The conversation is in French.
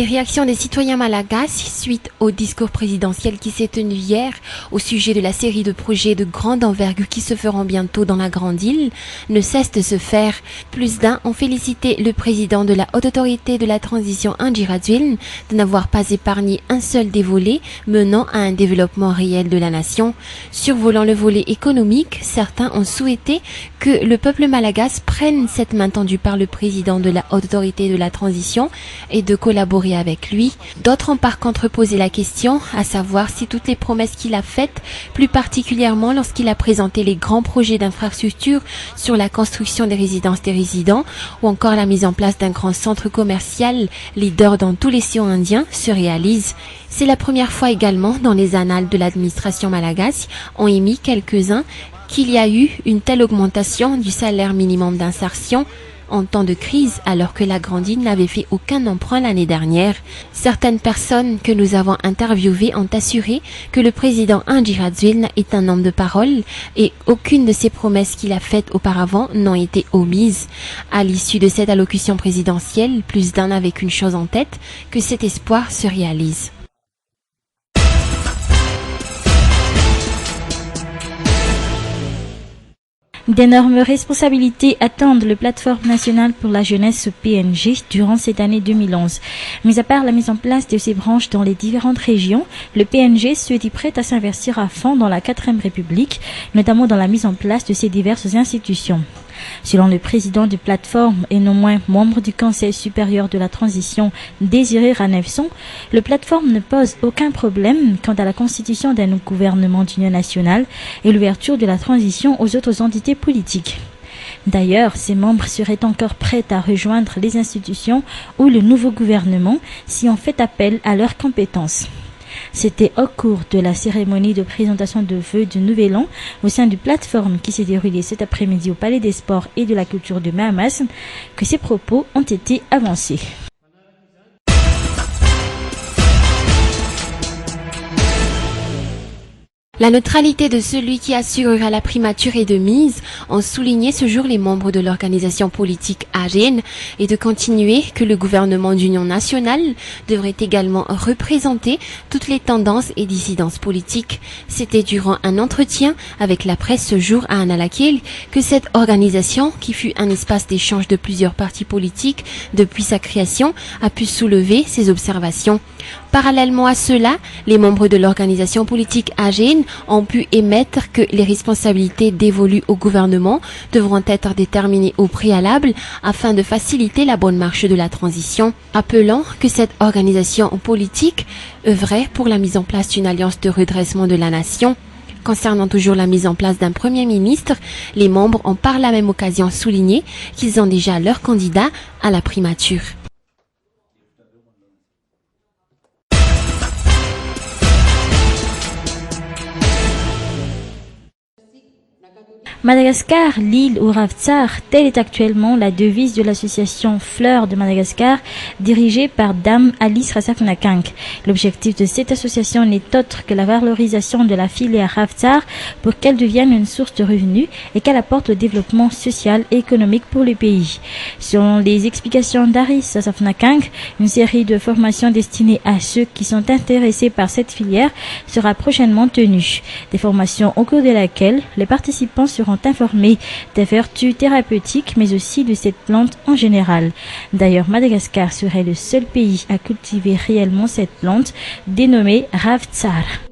Les réactions des citoyens malagasy suite au discours présidentiel qui s'est tenu hier au sujet de la série de projets de grande envergure qui se feront bientôt dans la grande île ne cessent de se faire. Plus d'un ont félicité le président de la Haute Autorité de la Transition Andy Rajoelina de n'avoir pas épargné un seul des volets menant à un développement réel de la nation. Survolant le volet économique, certains ont souhaité que le peuple malagasy prenne cette main tendue par le président de la Haute Autorité de la Transition et de collaborer avec lui. D'autres ont par contre posé la question, à savoir si toutes les promesses qu'il a faites, plus particulièrement lorsqu'il a présenté les grands projets d'infrastructure sur la construction des résidences des résidents ou encore la mise en place d'un grand centre commercial leader dans tous les sillons indiens, se réalisent. C'est la première fois également dans les annales de l'administration malagasy, ont émis quelques-uns, qu'il y a eu une telle augmentation du salaire minimum d'insertion en temps de crise alors que la grande île n'avait fait aucun emprunt l'année dernière. Certaines personnes que nous avons interviewées ont assuré que le président Andy Rajoelina est un homme de parole et aucune de ses promesses qu'il a faites auparavant n'ont été omises. À l'issue de cette allocution présidentielle, plus d'un avait qu'une chose en tête, que cet espoir se réalise. D'énormes responsabilités attendent le Plateforme nationale pour la jeunesse PNG durant cette année 2011. Mis à part la mise en place de ces branches dans les différentes régions, le PNG se dit prêt à s'investir à fond dans la 4e République, notamment dans la mise en place de ces diverses institutions. Selon le président de plateforme et non moins membre du Conseil supérieur de la transition, Désiré Ranevson, le plateforme ne pose aucun problème quant à la constitution d'un gouvernement d'union nationale et l'ouverture de la transition aux autres entités politiques. D'ailleurs, ses membres seraient encore prêts à rejoindre les institutions ou le nouveau gouvernement si on fait appel à leurs compétences. C'était au cours de la cérémonie de présentation de vœux du Nouvel An au sein du plateforme qui s'est déroulée cet après-midi au Palais des Sports et de la Culture de Mahamas que ces propos ont été avancés. La neutralité de celui qui assurera la primature est de mise, ont souligné ce jour les membres de l'organisation politique AGN et de continuer que le gouvernement d'union nationale devrait également représenter toutes les tendances et dissidences politiques. C'était durant un entretien avec la presse ce jour à Analakil que cette organisation, qui fut un espace d'échange de plusieurs partis politiques depuis sa création, a pu soulever ses observations. Parallèlement à cela, les membres de l'organisation politique AGN ont pu émettre que les responsabilités dévolues au gouvernement devront être déterminées au préalable afin de faciliter la bonne marche de la transition, appelant que cette organisation politique œuvrait pour la mise en place d'une alliance de redressement de la nation. Concernant toujours la mise en place d'un Premier ministre, les membres ont par la même occasion souligné qu'ils ont déjà leur candidat à la primature. Madagascar, l'île ou Ravtsar, telle est actuellement la devise de l'association Fleurs de Madagascar, dirigée par Dame Alice Rassafnakang. L'objectif de cette association n'est autre que la valorisation de la filière Ravtsar pour qu'elle devienne une source de revenus et qu'elle apporte le développement social et économique pour le pays. Selon les explications d'Aris Rassafnakang, une série de formations destinées à ceux qui sont intéressés par cette filière sera prochainement tenue. Des formations au cours de laquelle les participants seront informés des vertus thérapeutiques mais aussi de cette plante en général. D'ailleurs, Madagascar serait le seul pays à cultiver réellement cette plante dénommée Ravtsar.